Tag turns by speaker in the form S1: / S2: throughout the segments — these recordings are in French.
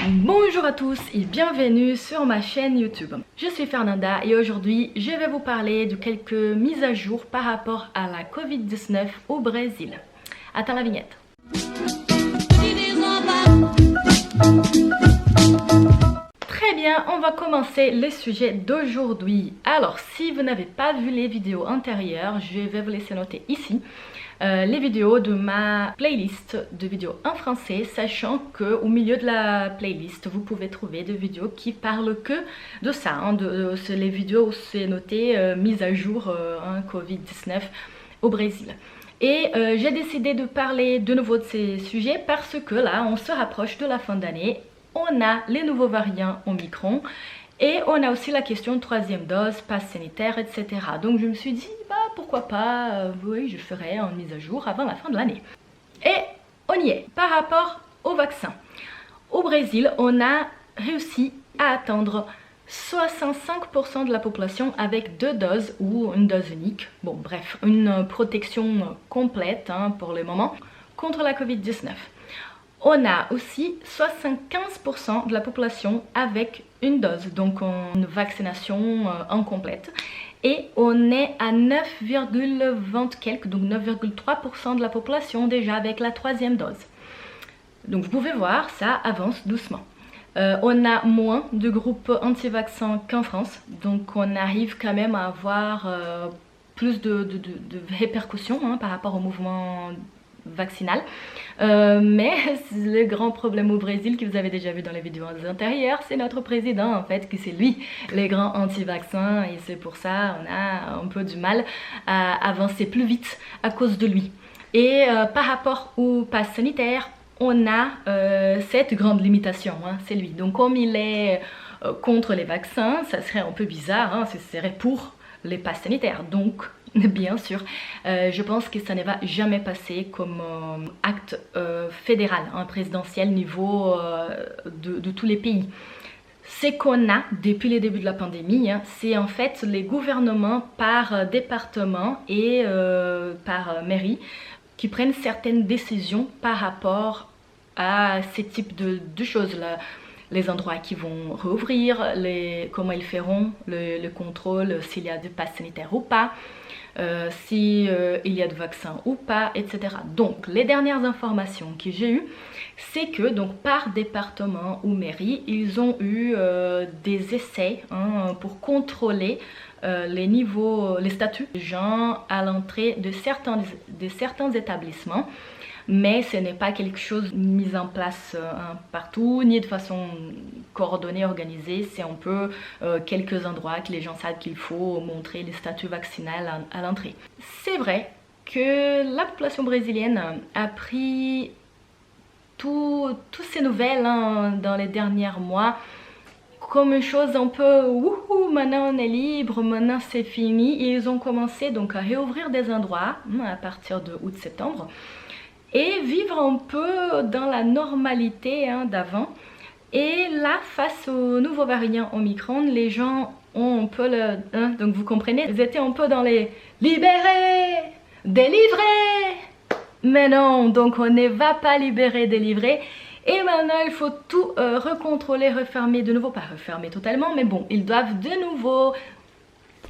S1: Bonjour à tous et bienvenue sur ma chaîne YouTube. Je suis Fernanda et aujourd'hui je vais vous parler de quelques mises à jour par rapport à la Covid-19 au Brésil. Attends la vignette. Très bien, on va commencer les sujets d'aujourd'hui. Alors si vous n'avez pas vu les vidéos antérieures, je vais vous laisser noter ici les vidéos de ma playlist de vidéos en français, sachant que au milieu de la playlist vous pouvez trouver des vidéos qui parlent que de ça, c'est les vidéos où c'est noté mise à jour Covid-19 au Brésil. Et j'ai décidé de parler de nouveau de ces sujets parce que là on se rapproche de la fin d'année, on a les nouveaux variants Omicron et on a aussi la question de troisième dose, passe sanitaire, etc. Donc je me suis dit, bah pourquoi pas, oui je ferai une mise à jour avant la fin de l'année. Et on y est. Par rapport au vaccin, au Brésil, on a réussi à atteindre 65% de la population avec 2 doses ou une dose unique. Bon bref, une protection complète pour le moment contre la Covid-19. On a aussi 75% de la population avec une dose, donc une vaccination incomplète. Et on est à 9,20 quelques, donc 9,3% de la population déjà avec la 3e dose. Donc vous pouvez voir, ça avance doucement. On a moins de groupes anti-vaccins qu'en France, donc on arrive quand même à avoir plus de répercussions par rapport au mouvement vaccinal. Mais le grand problème au Brésil, que vous avez déjà vu dans les vidéos antérieures, c'est notre président en fait, que c'est lui le grand anti-vaccin, et c'est pour ça on a un peu du mal à avancer plus vite à cause de lui. Et par rapport au pass sanitaire, on a cette grande limitation, c'est lui. Donc comme il est contre les vaccins, ça serait un peu bizarre, ce serait pour les passes sanitaires. Donc bien sûr, je pense que ça ne va jamais passer comme acte fédéral, présidentiel niveau de tous les pays. Ce qu'on a depuis le début de la pandémie, c'est en fait les gouvernements par département et par mairie qui prennent certaines décisions par rapport à ces types de choses là. Les endroits qui vont rouvrir, comment ils feront le contrôle, s'il y a du pass sanitaire ou pas, s'il y a de vaccins ou pas, etc. Donc les dernières informations que j'ai eues, c'est que donc par département ou mairie, ils ont eu des essais pour contrôler les niveaux, les statuts des gens à l'entrée de certains établissements. Mais ce n'est pas quelque chose mis en place partout, ni de façon coordonnée, organisée. C'est un peu quelques endroits que les gens savent qu'il faut montrer les statuts vaccinaux à l'entrée. C'est vrai que la population brésilienne a pris toutes ces nouvelles dans les derniers mois comme une chose un peu wouhou, maintenant on est libre, maintenant c'est fini. Et ils ont commencé donc à réouvrir des endroits à partir de août-septembre. Et vivre un peu dans la normalité d'avant. Et là, face au nouveau variant Omicron, les gens ont un peu donc vous comprenez, ils étaient un peu dans les libérer, délivrer. Mais non, donc on ne va pas libérer, délivrer. Et maintenant, il faut tout recontrôler, refermer de nouveau, pas refermer totalement, mais bon, ils doivent de nouveau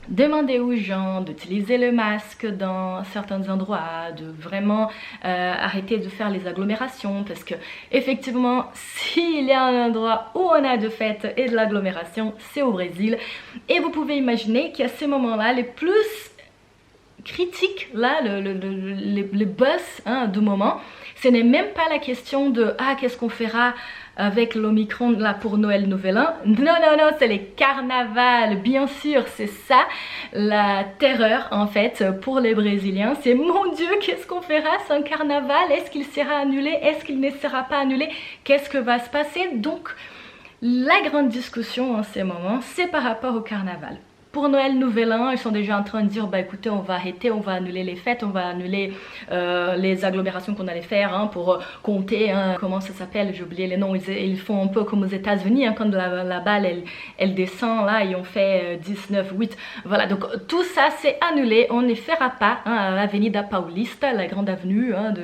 S1: demander aux gens d'utiliser le masque dans certains endroits, de vraiment arrêter de faire les agglomérations, parce que effectivement s'il y a un endroit où on a de fêtes et de l'agglomération, c'est au Brésil. Et vous pouvez imaginer qu'à ces moments-là, les plus critiques, là, le buzz du moment, ce n'est même pas la question de qu'est-ce qu'on fera avec l'Omicron là pour Noël Nouvel An. Non, c'est les carnavals, bien sûr, c'est ça la terreur en fait pour les Brésiliens. C'est mon Dieu, qu'est-ce qu'on fera sans carnaval? Est-ce qu'il sera annulé? Est-ce qu'il ne sera pas annulé? Qu'est-ce que va se passer? Donc la grande discussion en ces moments, c'est par rapport au carnaval. pour Noël, Nouvel An, ils sont déjà en train de dire, bah écoutez, on va arrêter, on va annuler les fêtes, on va annuler les agglomérations qu'on allait faire hein, pour compter, hein, comment ça s'appelle, j'ai oublié les noms, ils font un peu comme aux États-Unis, hein, quand la balle elle descend, là, ils ont fait 19, 8, voilà, donc tout ça c'est annulé, on ne fera pas hein, à l'Avenida Paulista, la grande avenue hein,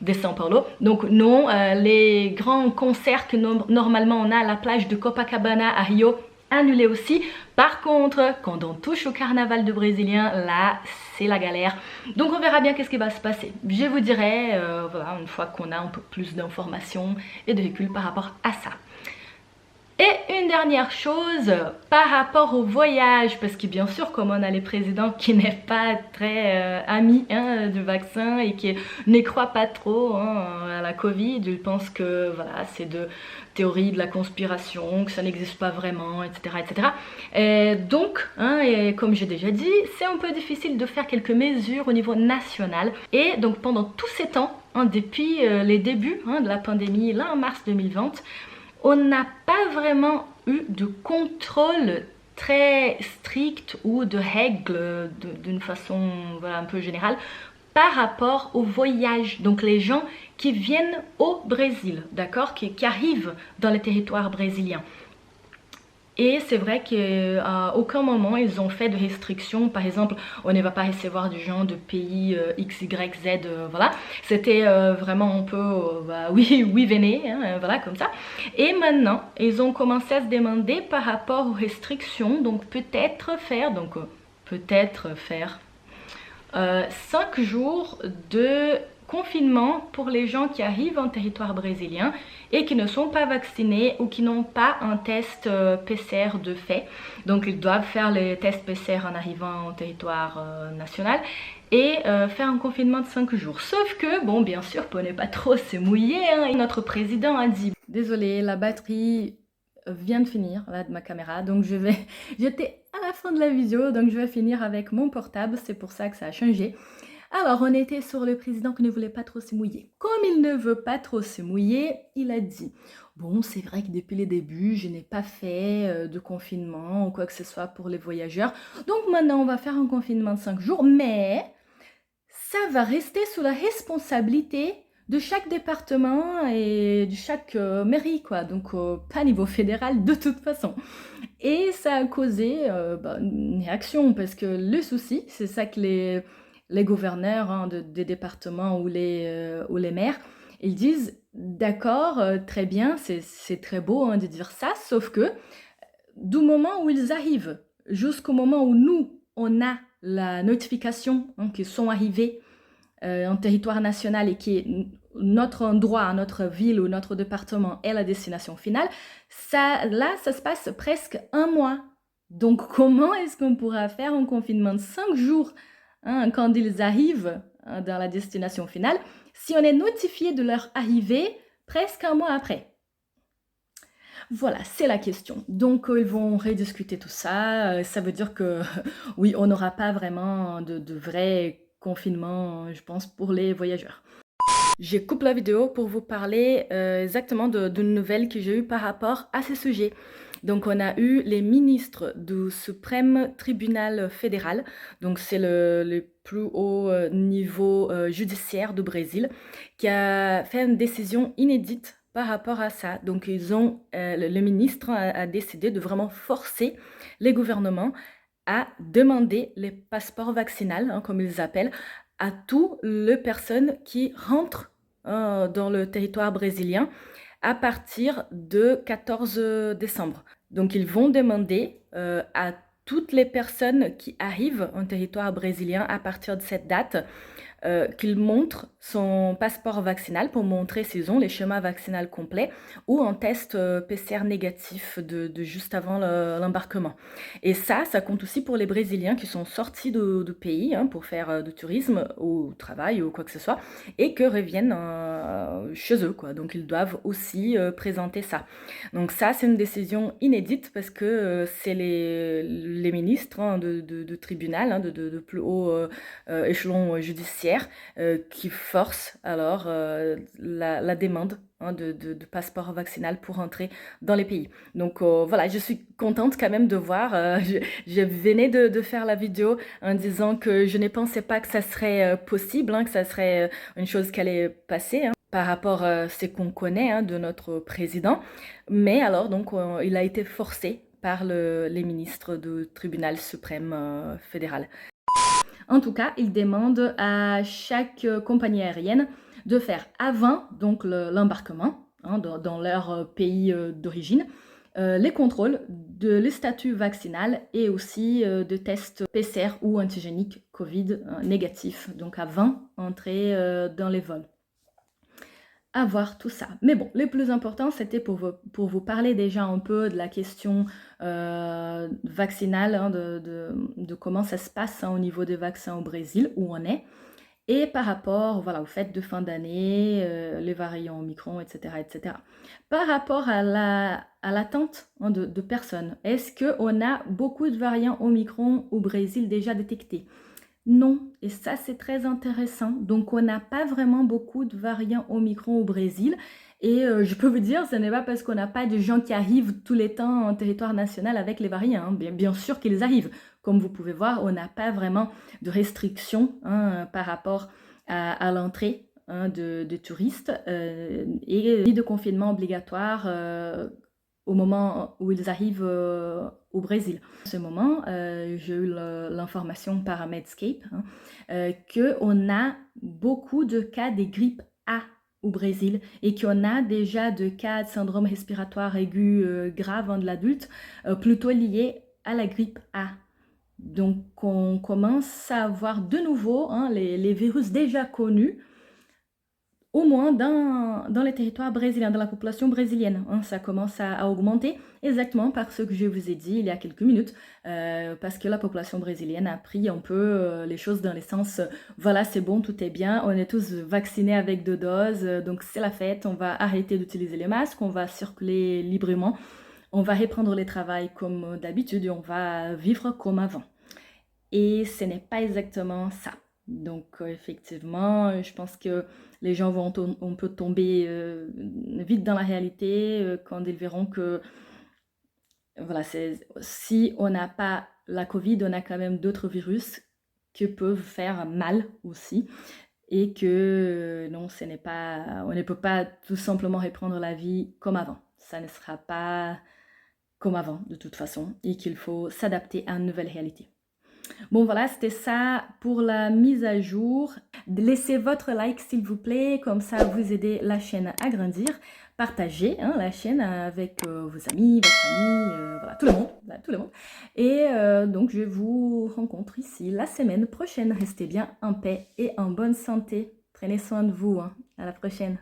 S1: de São Paulo, donc non, les grands concerts que normalement on a à la plage de Copacabana à Rio, annulé aussi. Par contre, quand on touche au carnaval de Brésilien, là, c'est la galère. Donc on verra bien qu'est-ce qui va se passer. Je vous dirai, voilà, une fois qu'on a un peu plus d'informations et de recul par rapport à ça. Et une dernière chose par rapport au voyage, parce que bien sûr comme on a les présidents qui n'est pas très amis hein, du vaccin et qui ne croient pas trop hein, à la Covid, ils pensent que voilà, c'est de théorie de la conspiration, que ça n'existe pas vraiment, etc. etc. Et donc, hein, et comme j'ai déjà dit, c'est un peu difficile de faire quelques mesures au niveau national. Et donc pendant tous ces temps, hein, depuis les débuts hein, de la pandémie, là en mars 2020, on n'a pas vraiment eu de contrôle très strict ou de règles d'une façon voilà, un peu générale par rapport au voyage. Donc les gens qui viennent au Brésil, d'accord, qui arrivent dans le territoire brésilien. Et c'est vrai qu'à aucun moment ils ont fait de restrictions, par exemple on ne va pas recevoir du gens de pays X, Y, Z, voilà. C'était vraiment un peu, bah, oui, oui, venez, hein, voilà, comme ça. Et maintenant ils ont commencé à se demander par rapport aux restrictions, donc peut-être faire 5 jours de confinement pour les gens qui arrivent en territoire brésilien et qui ne sont pas vaccinés ou qui n'ont pas un test PCR de fait. Donc ils doivent faire les tests PCR en arrivant en territoire national et faire un confinement de 5 jours. Sauf que, bon, bien sûr, pour ne pas trop se mouiller, hein, notre président a dit « Désolé, la batterie vient de finir là de ma caméra, donc j'étais à la fin de la vidéo, donc je vais finir avec mon portable, c'est pour ça que ça a changé. » Alors, on était sur le président qui ne voulait pas trop se mouiller. Comme il ne veut pas trop se mouiller, il a dit « Bon, c'est vrai que depuis les débuts, je n'ai pas fait de confinement ou quoi que ce soit pour les voyageurs. Donc maintenant, on va faire un confinement de 5 jours, mais ça va rester sous la responsabilité de chaque département et de chaque mairie, quoi. Donc, pas niveau fédéral de toute façon. » Et ça a causé une réaction, parce que le souci, c'est ça que les gouverneurs hein, des départements ou les maires, ils disent d'accord, très bien, c'est très beau hein, de dire ça, sauf que du moment où ils arrivent jusqu'au moment où nous, on a la notification hein, qu'ils sont arrivés en territoire national et qui est notre endroit, notre ville ou notre département est la destination finale, ça se passe presque 1 mois. Donc comment est-ce qu'on pourra faire un confinement de 5 jours hein, quand ils arrivent hein, dans la destination finale, si on est notifié de leur arrivée presque 1 mois après? Voilà, c'est la question. Donc, ils vont rediscuter tout ça. Ça veut dire que, oui, on n'aura pas vraiment de vrai confinement, je pense, pour les voyageurs. Je coupe la vidéo pour vous parler exactement d'une nouvelle que j'ai eue par rapport à ce sujet. Donc, on a eu les ministres du Suprême Tribunal fédéral, donc c'est le plus haut niveau judiciaire du Brésil, qui a fait une décision inédite par rapport à ça. Donc, le ministre a décidé de vraiment forcer les gouvernements à demander les passeports vaccinaux, hein, comme ils appellent, à toutes les personnes qui rentrent dans le territoire brésilien à partir de 14 décembre. Donc, ils vont demander à toutes les personnes qui arrivent en territoire brésilien à partir de cette date qu'il montre son passeport vaccinal pour montrer s'ils ont les schémas vaccinaux complets ou un test PCR négatif de juste avant l'embarquement. Et ça compte aussi pour les Brésiliens qui sont sortis du pays hein, pour faire du tourisme ou travail ou quoi que ce soit et que reviennent chez eux, quoi. Donc ils doivent aussi présenter ça. Donc ça, c'est une décision inédite parce que c'est les ministres hein, de tribunal, hein, de plus haut échelon judiciaire frontières qui forcent alors la demande de passeport vaccinal pour entrer dans les pays. Donc voilà, je suis contente quand même de voir. Je venais de faire la vidéo en disant que je ne pensais pas que ça serait possible, que ça serait une chose qui allait passer. Par rapport à ce qu'on connaît de notre président. Mais alors, donc, il a été forcé par les ministres du tribunal suprême fédéral. En tout cas, il demande à chaque compagnie aérienne de faire avant donc l'embarquement dans leur pays d'origine, les contrôles de le statut vaccinal et aussi de tests PCR ou antigéniques Covid négatifs, donc avant d'entrer dans les vols. À voir tout ça. Mais bon, le plus important, c'était pour vous parler déjà un peu de la question vaccinale, de comment ça se passe au niveau des vaccins au Brésil, où on est, et par rapport voilà, aux fêtes de fin d'année, les variants Omicron, etc., etc. Par rapport à l'attente de personnes, est-ce qu'on a beaucoup de variants Omicron au Brésil déjà détectés? Non, et ça c'est très intéressant. Donc on n'a pas vraiment beaucoup de variants Omicron au Brésil. Et je peux vous dire, ce n'est pas parce qu'on n'a pas de gens qui arrivent tous les temps en territoire national avec les variants. Bien sûr qu'ils arrivent. Comme vous pouvez voir, on n'a pas vraiment de restrictions par rapport à l'entrée de touristes et ni de confinement obligatoire au moment où ils arrivent au Brésil. En ce moment, j'ai eu l'information par Medscape qu'on a beaucoup de cas de grippe A au Brésil et qu'on a déjà de cas de syndrome respiratoire aigu grave de l'adulte, plutôt liés à la grippe A. Donc on commence à avoir de nouveau les virus déjà connus, au moins dans les territoires brésiliens, dans la population brésilienne. Ça commence à augmenter exactement par ce que je vous ai dit il y a quelques minutes, parce que la population brésilienne a pris un peu les choses dans le sens, voilà, c'est bon, tout est bien, on est tous vaccinés avec 2 doses, donc c'est la fête, on va arrêter d'utiliser les masques, on va circuler librement, on va reprendre le travail comme d'habitude et on va vivre comme avant. Et ce n'est pas exactement ça. Donc effectivement, je pense que les gens vont un peu tomber vite dans la réalité quand ils verront que voilà, si on n'a pas la Covid, on a quand même d'autres virus qui peuvent faire mal aussi. Et que non, ce n'est pas, on ne peut pas tout simplement reprendre la vie comme avant. Ça ne sera pas comme avant de toute façon et qu'il faut s'adapter à une nouvelle réalité. Bon voilà, c'était ça pour la mise à jour. Laissez votre like s'il vous plaît, comme ça vous aidez la chaîne à grandir. Partagez la chaîne avec vos amis, votre famille, voilà, tout le monde. Voilà, tout le monde. Et donc je vous rencontre ici la semaine prochaine. Restez bien en paix et en bonne santé. Prenez soin de vous. À la prochaine.